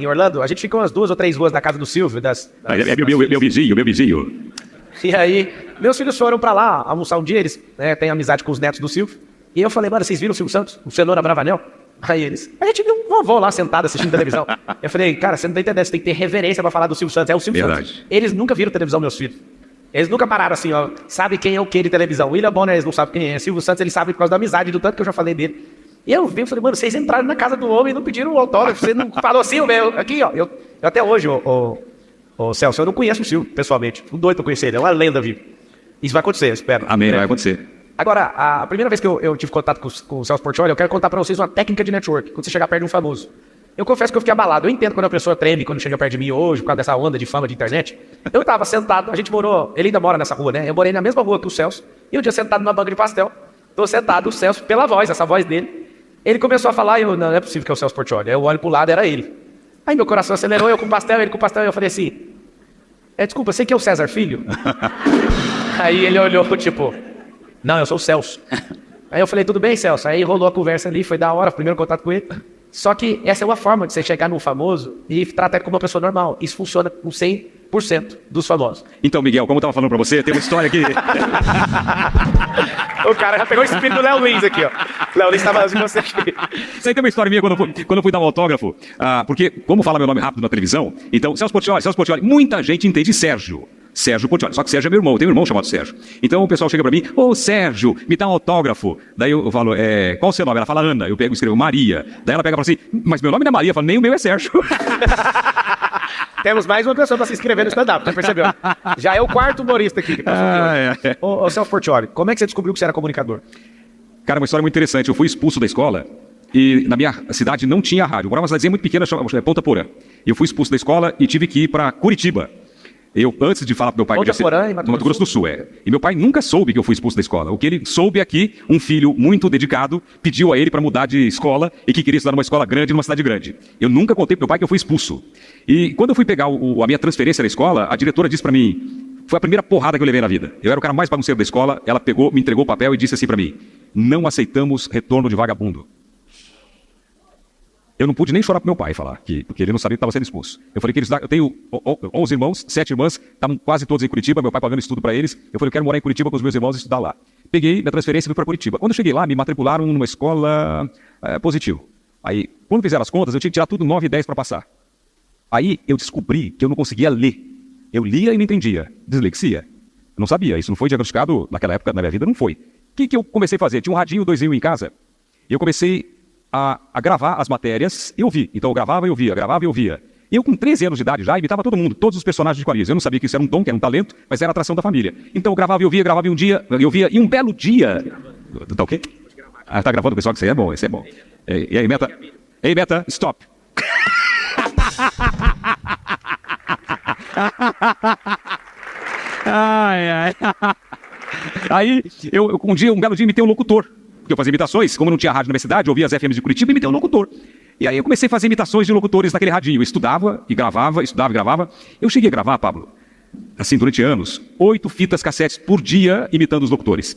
em Orlando, a gente ficou umas 2 ou 3 ruas da casa do Silvio. Meu vizinho. E aí, meus filhos foram pra lá almoçar um dia, eles têm amizade com os netos do Silvio. E eu falei, mano, vocês viram o Silvio Santos? O Cenoura Bravanel? Aí eles, a gente viu um vovô lá sentado assistindo televisão. Eu falei, cara, você não tá entendendo, você tem que ter reverência pra falar do Silvio Santos. É o Silvio Santos. Eles nunca viram televisão, meus filhos. Eles nunca pararam assim, ó, sabe quem é o que de televisão. William Bonner, eles não sabem quem é. Silvio Santos, eles sabem por causa da amizade, do tanto que eu já falei dele. E eu vi, falei, mano, vocês entraram na casa do homem e não pediram o autógrafo. Você não falou assim, aqui, ó. Eu até hoje, ô Celso, eu não conheço o Silvio, pessoalmente. Tô doido pra conhecer ele, é uma lenda viva. Isso vai acontecer, eu espero. Amém, vai acontecer. Agora, a primeira vez que eu tive contato com o Celso Portiolli, eu quero contar pra vocês uma técnica de network, quando você chegar perto de um famoso. Eu confesso que eu fiquei abalado. Eu entendo quando a pessoa treme, quando chega perto de mim hoje, por causa dessa onda de fama de internet. Eu tava sentado, a gente morou, ele ainda mora nessa rua, né? Eu morei na mesma rua que o Celso, e um dia sentado numa banca de pastel, tô sentado, o Celso, pela voz, essa voz dele, ele começou a falar, e eu, não é possível que é o Celso Portiolli. Aí eu olho pro lado, era ele. Aí meu coração acelerou, eu com pastel, ele com pastel, e eu falei assim, desculpa, você que é o César Filho? Aí ele olhou, tipo, não, eu sou o Celso. Aí eu falei, tudo bem, Celso? Aí rolou a conversa ali, foi da hora, o primeiro contato com ele. Só que essa é uma forma de você chegar num famoso e tratar ele como uma pessoa normal. Isso funciona com 100% dos famosos. Então, Miguel, como eu tava falando pra você, tem uma história aqui. O cara já pegou o espírito do Léo Lins aqui, ó. Léo Lins tava com você aqui. Isso aí tem uma história minha quando eu fui dar um autógrafo. Porque, como fala meu nome rápido na televisão, então, Celso Portiolli, muita gente entende Sérgio Portiolli, só que Sérgio é meu irmão, eu tenho um irmão chamado Sérgio. Então o pessoal chega pra mim, Sérgio, me dá um autógrafo. Daí eu falo, qual o seu nome? Ela fala Ana, eu pego e escrevo Maria. Daí ela pega e fala assim, mas meu nome não é Maria, eu falo, nem o meu é Sérgio. Temos mais uma pessoa pra se inscrever no stand-up, você percebeu? Já é o 4º humorista aqui que passou aqui hoje. Ô Celso Portiolli, como é que você descobriu que você era comunicador? Cara, uma história muito interessante, eu fui expulso da escola e na minha cidade não tinha rádio. Eu morava numa cidadezinha muito pequena, chamada Ponta Porã. Eu fui expulso da escola e tive que ir pra Curitiba. Eu, antes de falar pro meu pai... Ponta Porã, em Mato Grosso do Sul, E meu pai nunca soube que eu fui expulso da escola. O que ele soube é que um filho muito dedicado pediu a ele para mudar de escola e que queria estudar numa escola grande, numa cidade grande. Eu nunca contei pro meu pai que eu fui expulso. E quando eu fui pegar a minha transferência da escola, a diretora disse para mim... Foi a primeira porrada que eu levei na vida. Eu era o cara mais bagunceiro da escola, ela pegou, me entregou o papel e disse assim para mim, não aceitamos retorno de vagabundo. Eu não pude nem chorar pro meu pai falar, porque ele não sabia que estava sendo expulso. Eu falei que eu tenho 11 irmãos, 7 irmãs, estavam quase todos em Curitiba, meu pai pagando estudo para eles. Eu falei, eu quero morar em Curitiba com os meus irmãos e estudar lá. Peguei minha transferência e fui para Curitiba. Quando eu cheguei lá, me matricularam numa escola positivo. Aí, quando fizeram as contas, eu tinha que tirar tudo 9 e 10 para passar. Aí eu descobri que eu não conseguia ler. Eu lia e não entendia. Dislexia. Eu não sabia, isso não foi diagnosticado naquela época, na minha vida não foi. O que eu comecei a fazer? Tinha um radinho 2.000 em casa. E eu comecei a gravar as matérias e ouvir. Então eu gravava e ouvia, gravava e ouvia. Eu com 13 anos de idade já imitava todo mundo, todos os personagens de quadrinhos. Eu não sabia que isso era um dom, que era um talento, mas era a atração da família. Então eu gravava e ouvia, gravava e um dia, eu ouvia, e um belo dia... Tá ok? Tá gravando, pessoal, que isso aí é bom, esse é bom. E aí, Meta? Ei, Meta, stop. Aí, um belo dia, imitei um locutor. Porque eu fazia imitações, como não tinha rádio na minha cidade, eu ouvia as FMs de Curitiba e imitei um locutor. E aí eu comecei a fazer imitações de locutores naquele radinho. Eu estudava e gravava, estudava e gravava. Eu cheguei a gravar, Pablo, assim, durante anos, 8 fitas cassetes por dia imitando os locutores.